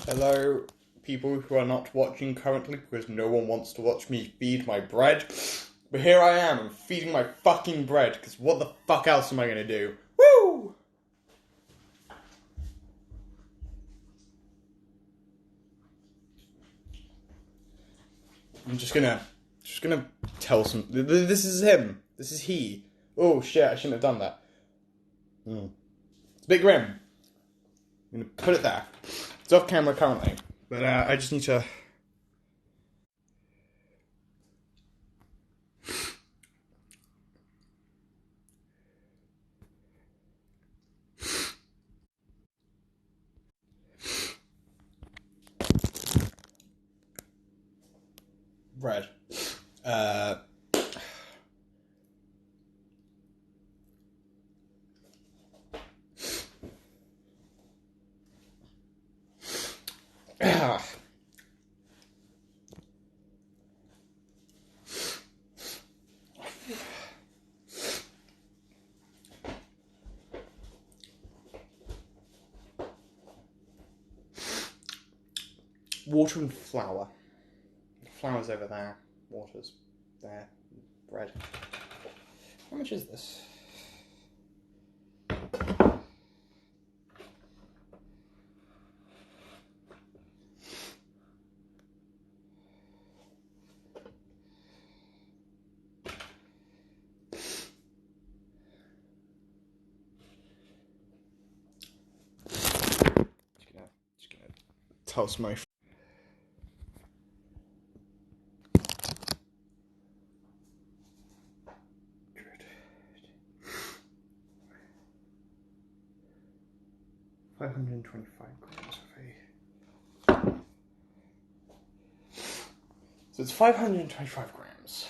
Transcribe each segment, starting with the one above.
Hello, people who are not watching currently because no one wants to watch me feed my bread. But here I am, I'm feeding my fucking bread because what the fuck else am I gonna do? Woo! I'm just gonna tell some. This is him. This is he. Oh shit! I shouldn't have done that. It's a bit grim. I'm gonna put it there. It's off camera currently, but I just need to. Bread. Water and flour. Flour's over there. Water's there. Bread. How much is this? Just gonna toss my. Good. 525 grams of a. So it's 525 grams.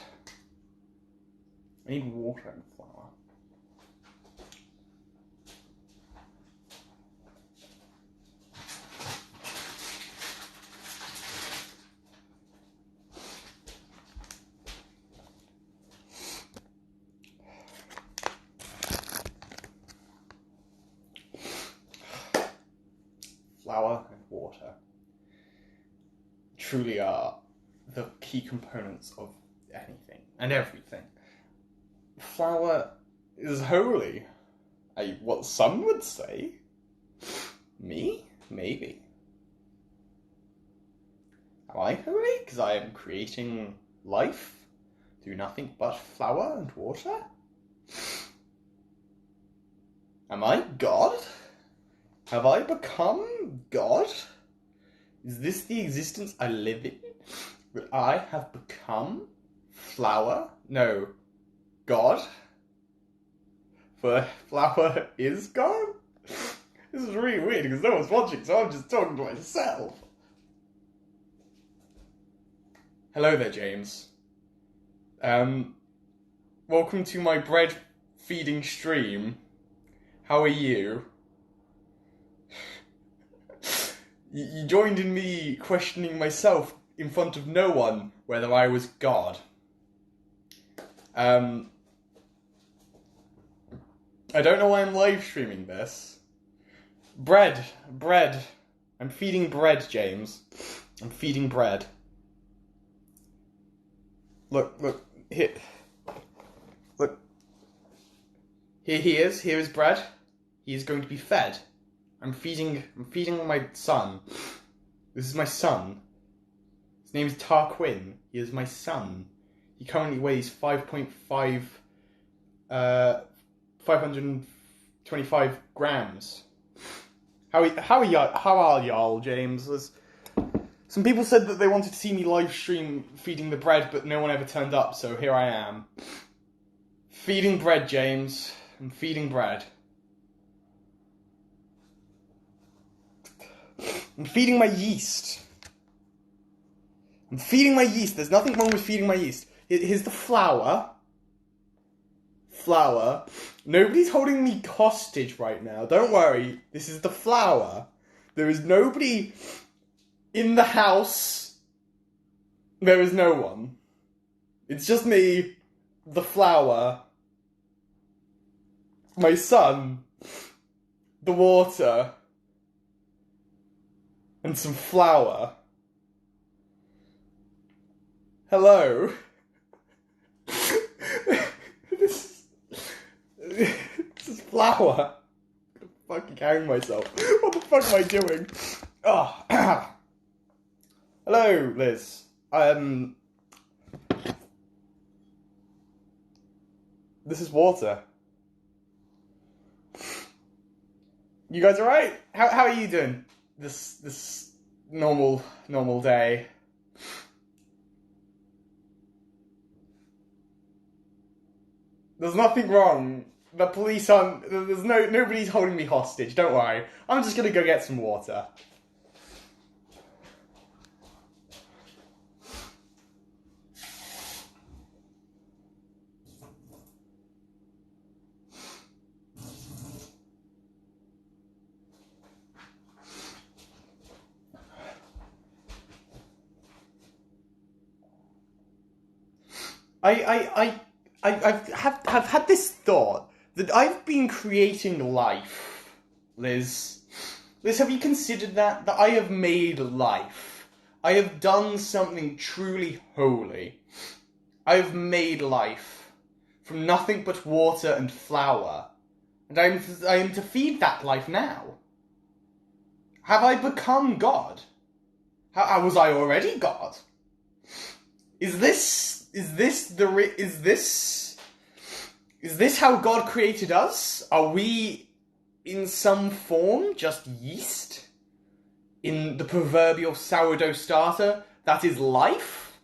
I need water and flour. Flour and water truly are the key components of anything and everything. Flour is holy. What some would say. Me? Maybe. Am I holy? Because I am creating life through nothing but flour and water? Am I God? Have I become God? Is this the existence I live in? That I have become flour? No, God? For flour is God? This is really weird because no one's watching, so I'm just talking to myself. Hello there, James. Welcome to my bread feeding stream. How are you? You joined in me questioning myself in front of no one whether I was God. I don't know why I'm live streaming this. Bread. I'm feeding bread, James. I'm feeding bread. Look, here. Look. Here he is. Here is bread. He is going to be fed. I'm feeding my son. This is my son. His name is Tarquin. He is my son. He currently weighs 525 grams. How are y'all, James? Some people said that they wanted to see me live stream feeding the bread, but no one ever turned up, so here I am. Feeding bread, James. I'm feeding bread. I'm feeding my yeast. There's nothing wrong with feeding my yeast. Here's the flour. Nobody's holding me hostage right now. Don't worry. This is the flour. There is nobody in the house. There is no one. It's just me, the flour, my son, the water, and some flour. Hello. this is flour. I'm gonna fucking hang myself. What the fuck am I doing? Oh. Hello, Liz. This is water. You guys alright? How are you doing this normal day? There's nothing wrong. The police aren't. Nobody's holding me hostage. Don't worry. I'm just gonna go get some water. I've had this thought that I've been creating life, Liz. Liz, have you considered that? That I have made life. I have done something truly holy. I have made life from nothing but water and flour. And I am to feed that life now. Have I become God? How was I already God? Is this how God created us? Are we in some form just yeast in the proverbial sourdough starter that is life?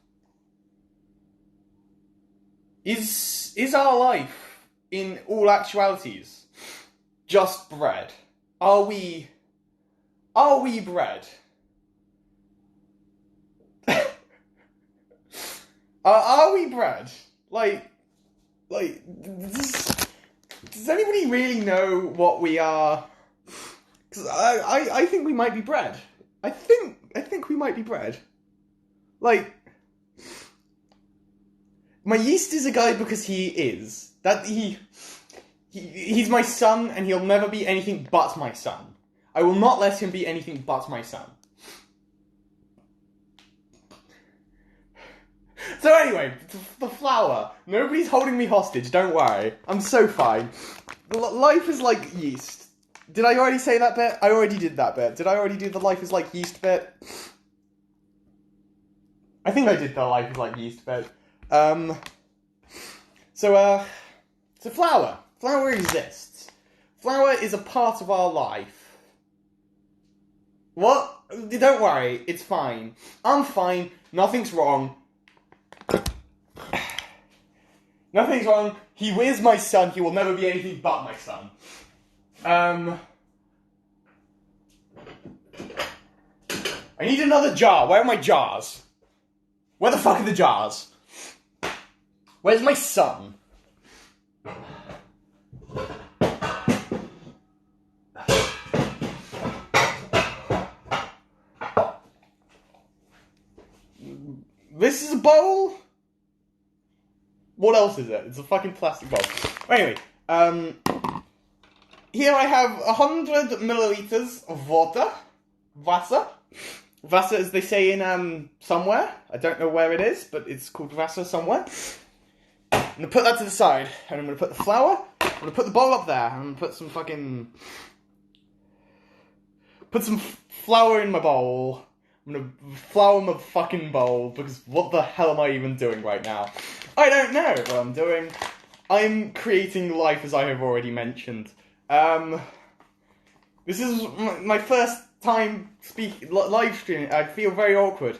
Is our life in all actualities just bread? Are we bread? Are we bread? Like, does anybody really know what we are? Because I think we might be bread. I think we might be bread. Like, my yeast is a guy because he is. He's my son, and he'll never be anything but my son. I will not let him be anything but my son. So anyway, the flour. Nobody's holding me hostage, don't worry. I'm so fine. Life is like yeast. Did I already say that bit? I already did that bit. Did I already do the life is like yeast bit? I think I did the life is like yeast bit. So flour. Flour exists. Flour is a part of our life. What? Don't worry, it's fine. I'm fine. Nothing's wrong. Nothing's wrong. He is my son. He will never be anything but my son. I need another jar. Where are my jars? Where the fuck are the jars? Where's my son? This is a bowl? What else is it? It's a fucking plastic bowl. Anyway, here I have 100 milliliters of water. Wasser. Wasser, as they say in, somewhere. I don't know where it is, but it's called Wasser somewhere. I'm gonna put that to the side, and I'm gonna put the flour, I'm gonna put the bowl up there, and I'm gonna put some fucking... Put some flour in my bowl. I'm gonna flour my fucking bowl, because what the hell am I even doing right now? I don't know what I'm doing. I'm creating life, as I have already mentioned. This is my first time live streaming. I feel very awkward.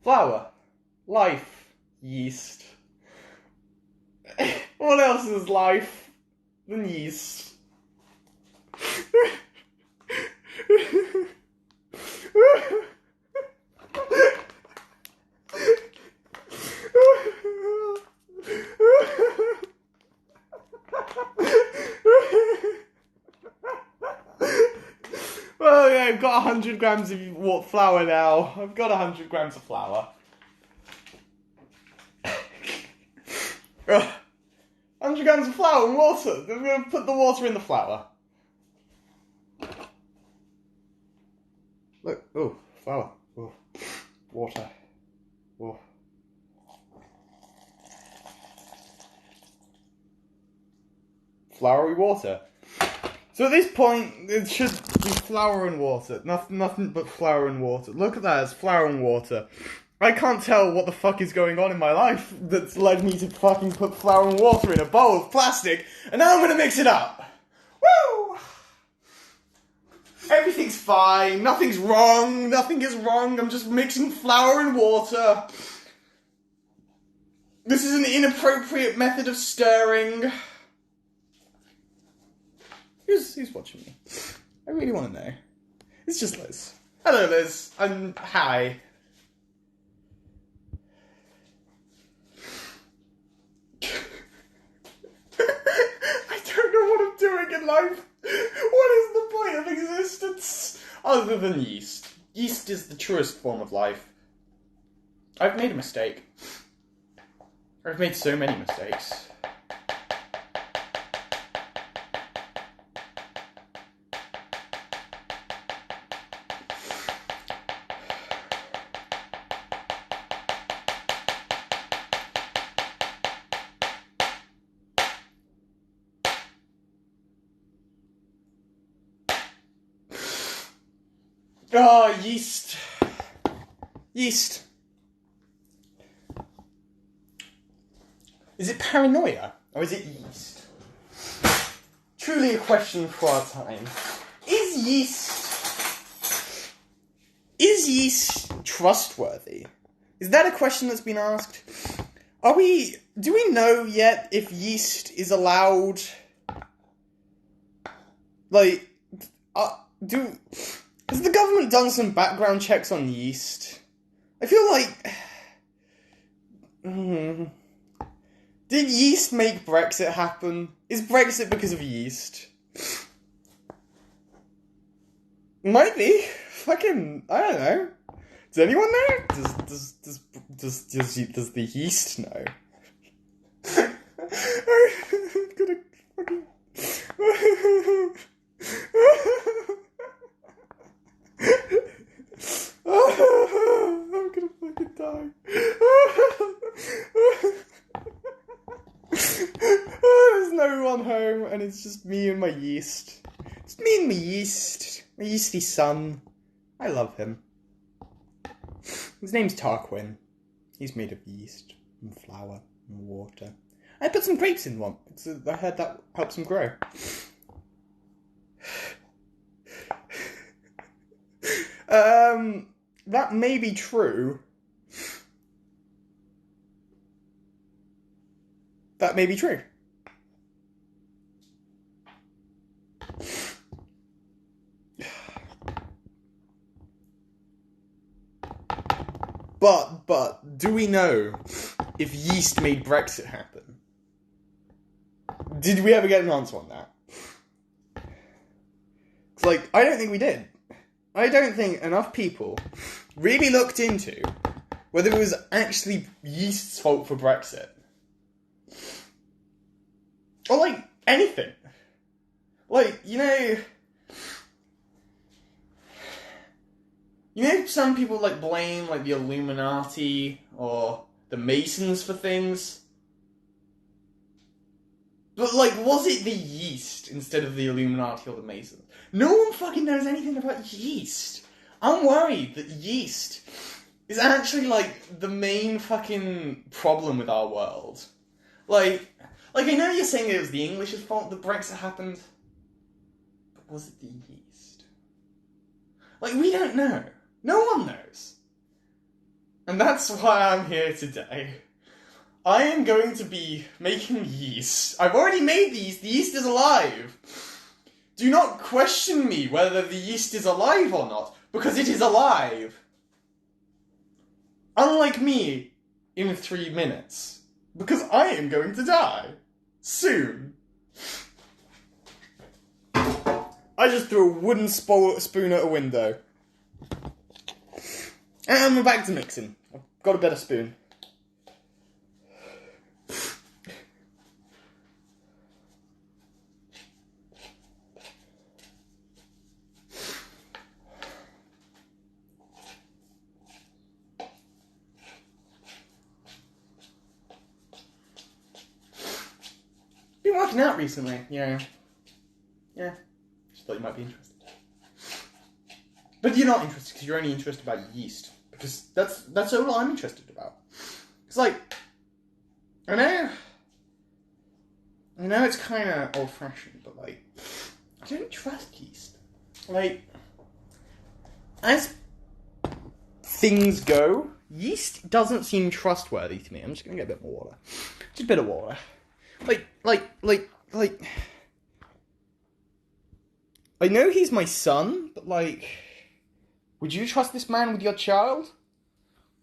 Flour. Life. Yeast. What else is life than yeast? Well, yeah, I've got 100 grams of flour now. I've got 100 grams of flour. 100 grams of flour and water. I'm going to put the water in the flour. Look, oh, flour. Oh, water. Oh. Floury water. So at this point, it should be flour and water. Nothing but flour and water. Look at that, it's flour and water. I can't tell what the fuck is going on in my life that's led me to fucking put flour and water in a bowl of plastic, and now I'm gonna mix it up. Woo! Everything's fine, nothing's wrong, nothing is wrong, I'm just mixing flour and water. This is an inappropriate method of stirring. Who's watching me? I really want to know. It's just Liz. Hello, Liz. Hi. I don't know what I'm doing in life. What is the point of existence? Other than yeast. Yeast is the truest form of life. I've made a mistake. I've made so many mistakes. Oh, yeast. Yeast. Is it paranoia, or is it yeast? Truly a question for our time. Is yeast trustworthy? Is that a question that's been asked? Do we know yet if yeast is allowed, like, has the government done some background checks on yeast? I feel like... Did yeast make Brexit happen? Is Brexit because of yeast? Might be. Fucking, I don't know. Does anyone know? Does the yeast know? I'm gonna fucking... I'm gonna fucking die. There's no one home, and it's just me and my yeast. It's me and my yeast. My yeasty son. I love him. His name's Tarquin. He's made of yeast and flour and water. I put some grapes in one, because I heard that helps him grow. That may be true. That may be true. But, do we know if yeast made Brexit happen? Did we ever get an answer on that? It's like, I don't think we did. I don't think enough people really looked into whether it was actually yeast's fault for Brexit. Or, like, anything. Like, you know, some people, like, blame, like, the Illuminati or the Masons for things. But, like, was it the yeast instead of the Illuminati or the Masons? No one fucking knows anything about yeast. I'm worried that yeast is actually, like, the main fucking problem with our world. Like, I know you're saying it was the English's fault that Brexit happened. But was it the yeast? Like, we don't know. No one knows. And that's why I'm here today. I am going to be making yeast. I've already made these. The yeast is alive. Do not question me whether the yeast is alive or not, because it is alive. Unlike me in 3 minutes. Because I am going to die. Soon. I just threw a wooden spoon at a window. And we're back to mixing. I've got a better spoon. been working out recently, Yeah. Just thought you might be interested. But you're not interested because you're only interested about yeast. Because that's all I'm interested about. It's like, I know it's kind of old-fashioned, but like, I don't trust yeast. Like, as things go, yeast doesn't seem trustworthy to me. I'm just gonna get a bit more water. Just a bit of water. Like, I know he's my son, but like, would you trust this man with your child?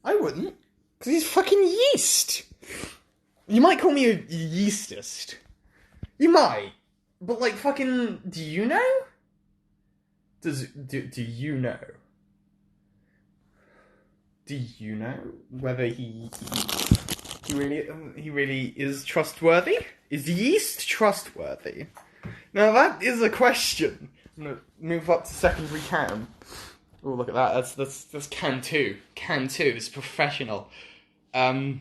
I wouldn't. Because he's fucking yeast. You might call me a yeastist. You might. But like, fucking, do you know? Do you know? Do you know whether he really is trustworthy? Is yeast trustworthy? Now that is a question. I'm gonna move up to secondary cam. Oh, look at that. That's cam 2. Cam 2. This is professional. Oh,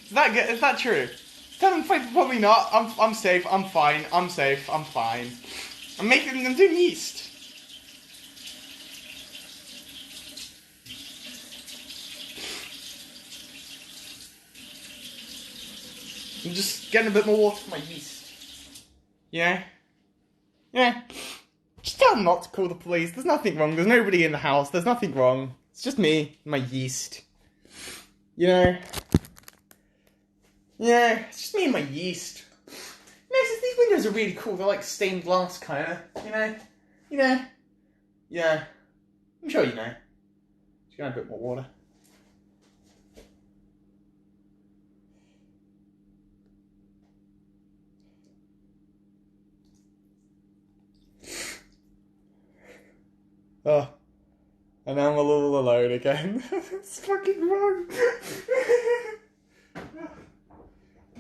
is that true? Tell them probably not. I'm safe. I'm fine. I'm safe. I'm fine. I'm doing yeast. I'm just getting a bit more water for my yeast. Yeah. Just tell them not to call the police. There's nothing wrong. There's nobody in the house. There's nothing wrong. It's just me and my yeast. Yeah, it's just me and my yeast. These windows are really cool. They're like stained glass, kind of. Yeah. I'm sure you know. Just gonna add a bit more water. Oh, and now I'm a little alone again. It's fucking wrong.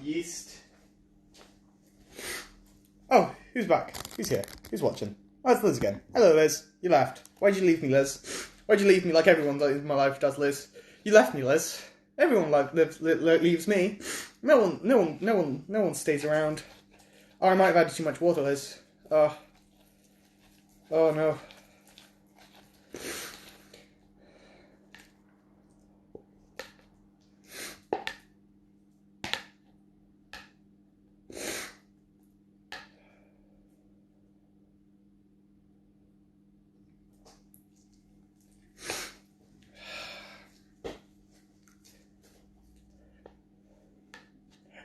Yeast. Oh, who's back? Who's here? Who's watching? Oh, it's Liz again. Hello, Liz. You left. Why'd you leave me, Liz? Why'd you leave me like everyone in my life does, Liz? You left me, Liz. Everyone leaves me. No one stays around. Oh, I might have added too much water, Liz. Oh no.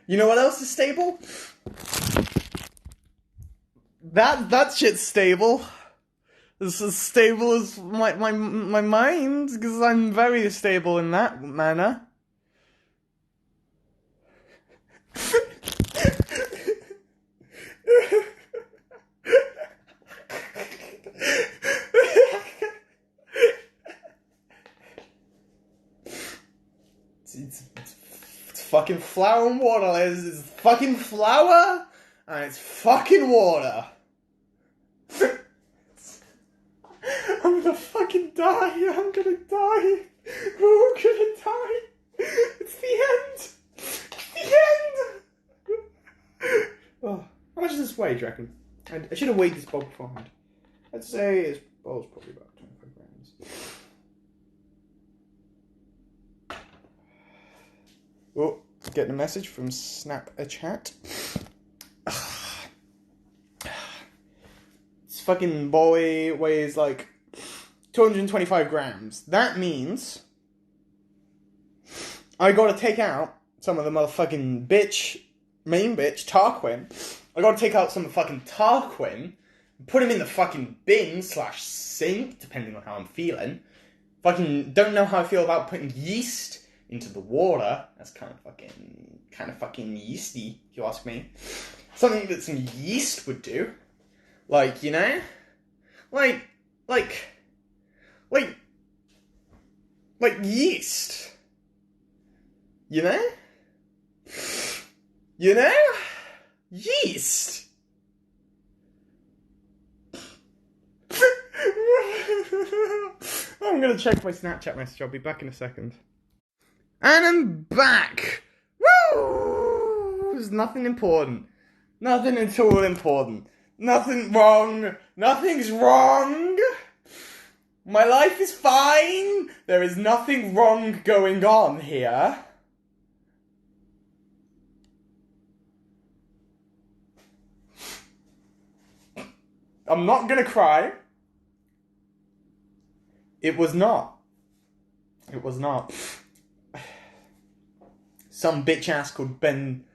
You know what else is stable? That shit's stable. It's as stable as my mind, because I'm very stable in that manner. It's fucking flour and water, Liz. It's fucking flour and it's fucking water. I'm gonna fucking die. I'm gonna die. Oh, I'm gonna die. It's the end. It's the end. Oh, how much does this weigh, do you reckon? I should have weighed this bowl beforehand. I'd say this bowl's probably about 25 grams. Oh, getting a message from Snapchat. This fucking boy weighs like 225 grams. That means I gotta take out some of the motherfucking main bitch, Tarquin. I gotta take out some of the fucking Tarquin, put him in the fucking bin/sink, depending on how I'm feeling. Fucking don't know how I feel about putting yeast into the water. That's kind of fucking yeasty, if you ask me. Something that some yeast would do. Like, you know? Like yeast. You know? Yeast. I'm gonna check my Snapchat message. I'll be back in a second. And I'm back! Woo! There's nothing important. Nothing at all important. Nothing wrong. Nothing's wrong. My life is fine. There is nothing wrong going on here. I'm not gonna cry. It was not. It was not. Some bitch ass called Ben.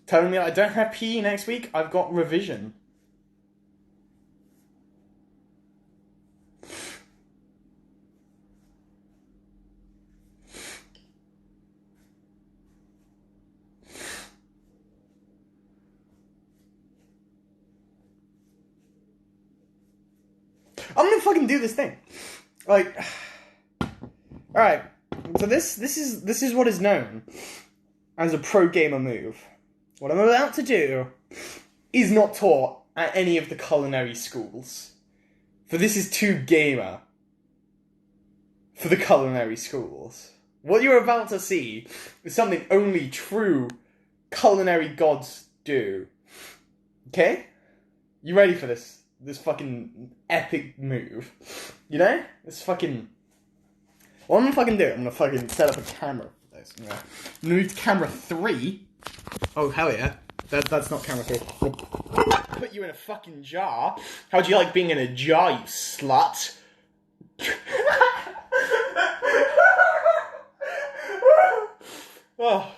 Telling me I don't have PE next week. I've got revision. I'm gonna fucking do this thing. Like, alright. So this is what is known as a pro gamer move. What I'm about to do is not taught at any of the culinary schools. For this is too gamer for the culinary schools. What you're about to see is something only true culinary gods do. Okay? You ready for this? This fucking epic move. You know? This fucking... What I'm gonna fucking do, I'm gonna fucking set up a camera for this. I'm gonna move to camera 3. Oh, hell yeah. That's not camera 3. We'll put you in a fucking jar. How'd you like being in a jar, you slut? Oh.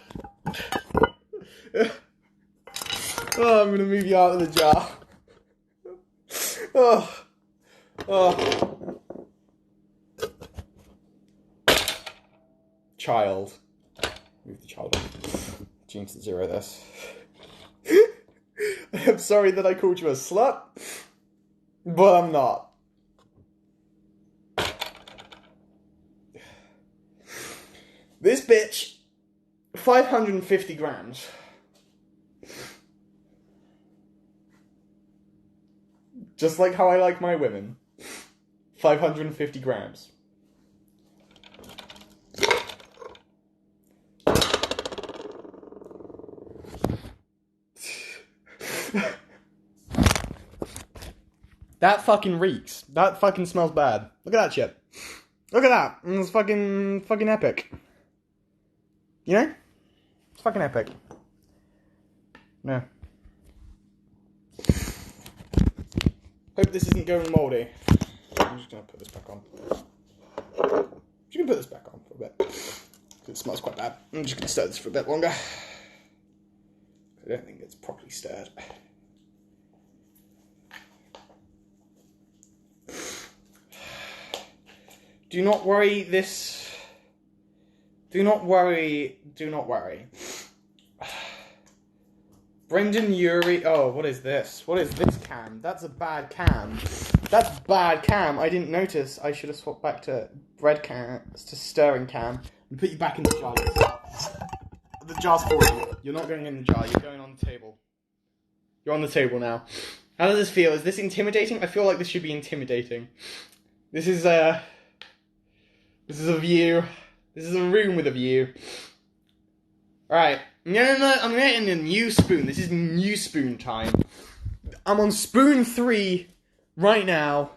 Oh, I'm gonna move you out of the jar. Oh. Oh. Child. Move the child on. Change to 0 this. I'm sorry that I called you a slut, but I'm not. This bitch, 550 grams. Just like how I like my women. 550 grams. That fucking reeks. That fucking smells bad. Look at that shit. Look at that. It's fucking epic. You know? It's fucking epic. No. Hope this isn't going mouldy. I'm just gonna put this back on. You can put this back on for a bit. It smells quite bad. I'm just gonna stir this for a bit longer. I don't think it's properly stirred. Do not worry, this... Do not worry. Do not worry. Brendan Urie... Oh, what is this? What is this cam? That's a bad cam. That's bad cam. I didn't notice. I should have swapped back to bread cam, to stirring cam, and put you back in the jar. The jar's for you. You're not going in the jar. You're going on the table. You're on the table now. How does this feel? Is this intimidating? I feel like this should be intimidating. This is a view. This is a room with a view. Alright. I'm getting a new spoon. This is new spoon time. I'm on spoon 3 right now.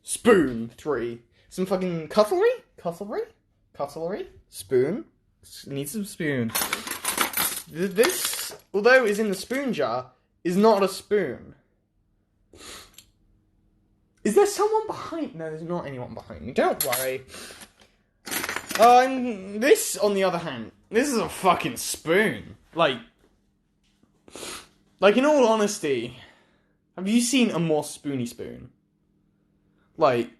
Spoon 3. Some fucking cutlery? Cutlery? Spoon? Need some spoon. This, although is in the spoon jar, is not a spoon. Is there someone behind? No, there's not anyone behind me. Don't worry. This, on the other hand, this is a fucking spoon. Like, in all honesty, have you seen a more spoony spoon? Like,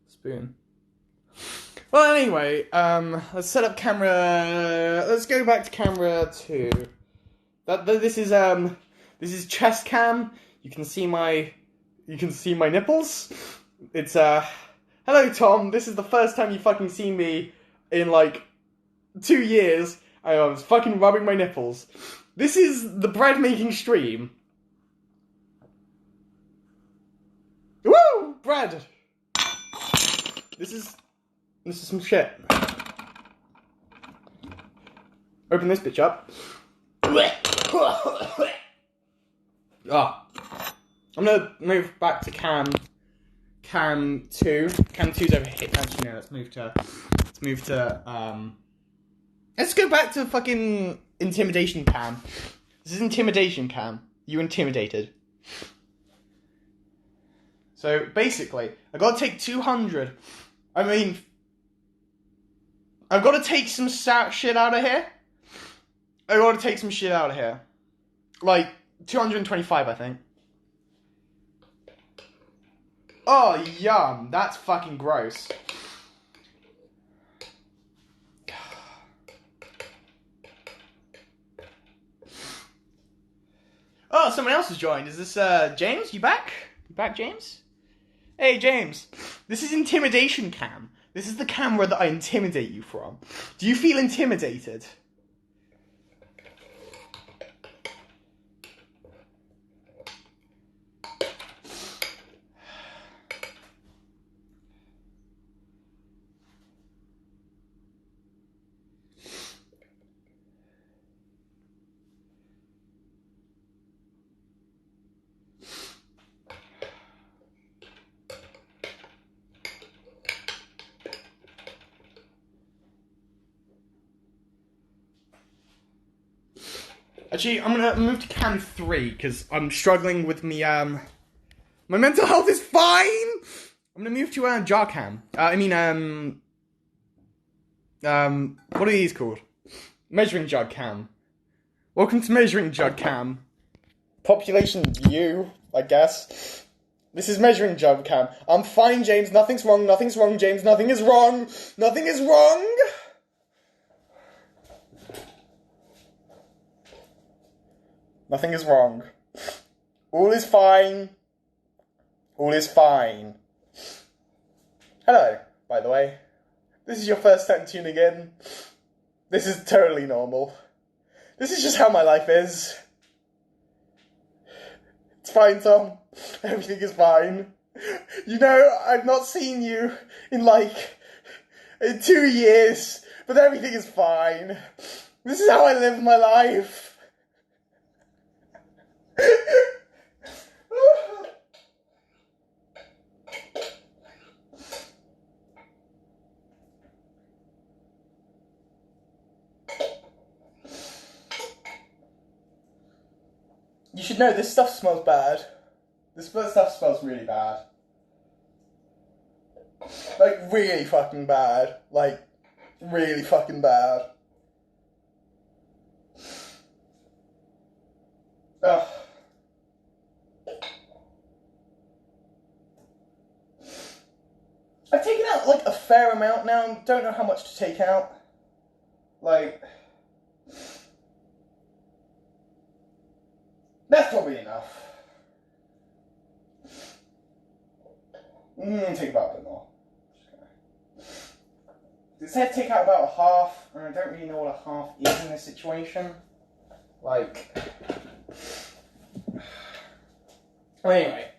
spoon. Well, anyway, let's set up camera. Let's go back to camera 2. This is chest cam. You can see my nipples. It's hello Tom. This is the first time you fucking seen me in like 2 years. I was fucking rubbing my nipples. This is the bread making stream. Woo! Bread! This is some shit. Open this bitch up. Ah. I'm gonna move back to cam 2. Cam 2's over here. Actually, no, let's move to let's go back to fucking intimidation cam. This is intimidation cam. You intimidated. So, basically, I gotta take 200. I mean, I've gotta take some shit out of here. I gotta take some shit out of here. Like, 225, I think. Oh, yum. That's fucking gross. Oh, someone else has joined. Is this, James? You back? You back, James? Hey, James. This is intimidation cam. This is the camera that I intimidate you from. Do you feel intimidated? Actually, I'm gonna move to cam 3, because I'm struggling with me, my mental health is fine! I'm gonna move to, jar cam. What are these called? Measuring jug cam. Welcome to measuring jug cam. Population view, I guess. This is measuring jug cam. I'm fine, James, nothing's wrong, James, nothing is wrong! Nothing is wrong! Nothing is wrong. All is fine. All is fine. Hello, by the way. This is your first time tuning in. This is totally normal. This is just how my life is. It's fine, Tom. Everything is fine. You know, I've not seen you in 2 years, but everything is fine. This is how I live my life. You should know, this stuff smells bad. This stuff smells really bad. Like, really fucking bad. Like, really fucking bad. Ugh. I've taken out, a fair amount now. Don't know how much to take out. That's probably enough. Take about a bit more. It said take out about a half, and I don't really know what a half is in this situation. Anyway,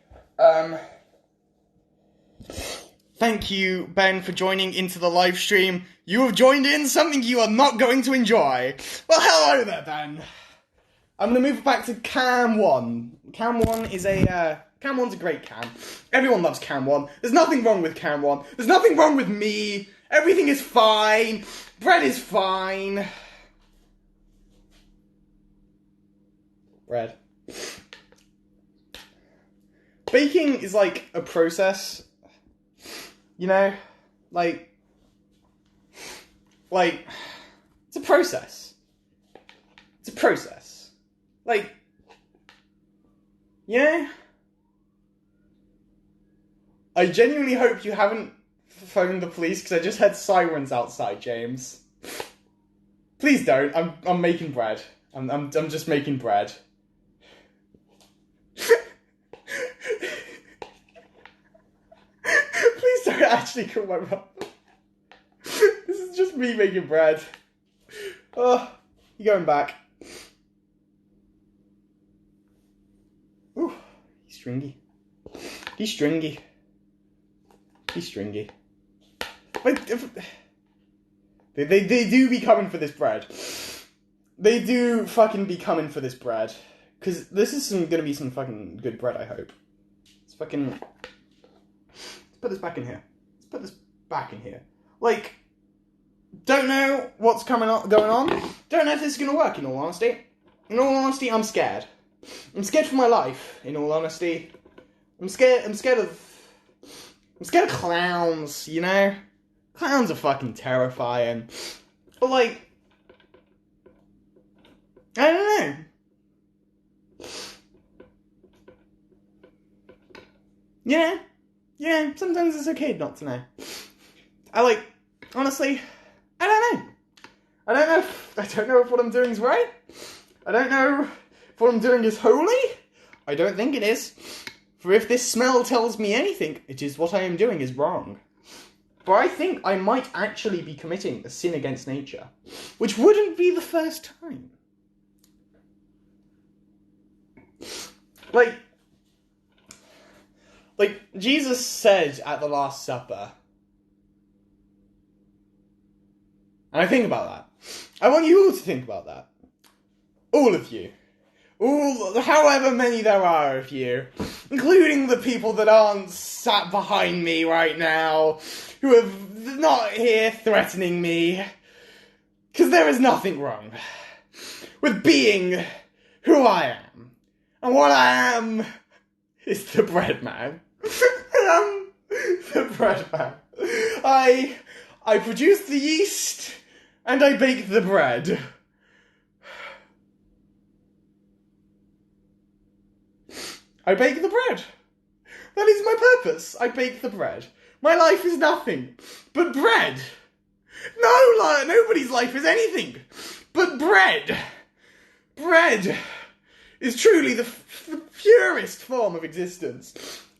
thank you, Ben, for joining into the live stream. You have joined in something you are not going to enjoy. Well, hello there, Ben. I'm gonna move back to cam 1. Cam 1 is cam 1's a great cam. Everyone loves cam 1. There's nothing wrong with cam 1. There's nothing wrong with me. Everything is fine. Bread is fine. Bread. Baking is like a process. You know? It's a process. It's a process. Yeah? I genuinely hope you haven't phoned the police, because I just heard sirens outside, James. Please don't. I'm making bread. I'm just making bread. Please don't actually call my mum. This is just me making bread. Oh, you're going back. Ooh, he's stringy. He's stringy. He's stringy. But they do be coming for this bread. They do fucking be coming for this bread. Because this is gonna be some fucking good bread, I hope. Let's fucking... Let's put this back in here. Let's put this back in here. Like, don't know what's going on. Don't know if this is gonna work, in all honesty. In all honesty, I'm scared. I'm scared for my life, in all honesty. I'm scared of clowns, you know? Clowns are fucking terrifying. But, like, I don't know. Yeah, sometimes it's okay not to know. Honestly, I don't know. I don't know if what I'm doing is right. I don't know if what I'm doing is holy. I don't think it is. For if this smell tells me anything, it is what I am doing is wrong. But I think I might actually be committing a sin against nature, which wouldn't be the first time. Like Jesus said at the Last Supper, and I think about that. I want you all to think about that. All of you. However many there are of you, including the people that aren't sat behind me right now, who are not here threatening me, because there is nothing wrong with being who I am. And what I am is the bread man. I am the bread man. I produce the yeast, and I bake the bread. I bake the bread. That is my purpose. I bake the bread. My life is nothing but bread. No, nobody's life is anything but bread. Bread is truly the purest form of existence.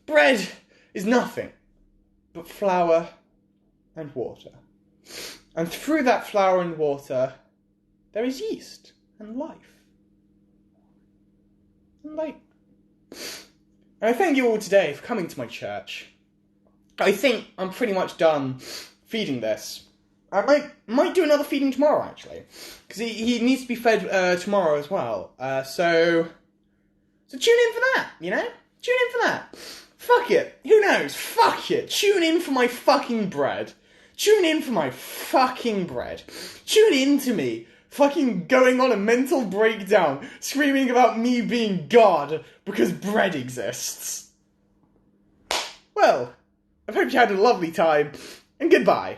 Bread is nothing but flour and water. And through that flour and water, there is yeast and life. And I thank you all today for coming to my church. I think I'm pretty much done feeding this. I might do another feeding tomorrow, actually. Because he needs to be fed tomorrow as well. So tune in for that, you know? Tune in for that. Fuck it. Who knows? Fuck it. Tune in for my fucking bread. Tune in for my fucking bread. Tune in to me fucking going on a mental breakdown, screaming about me being God because bread exists. Well, I hope you had a lovely time, and goodbye.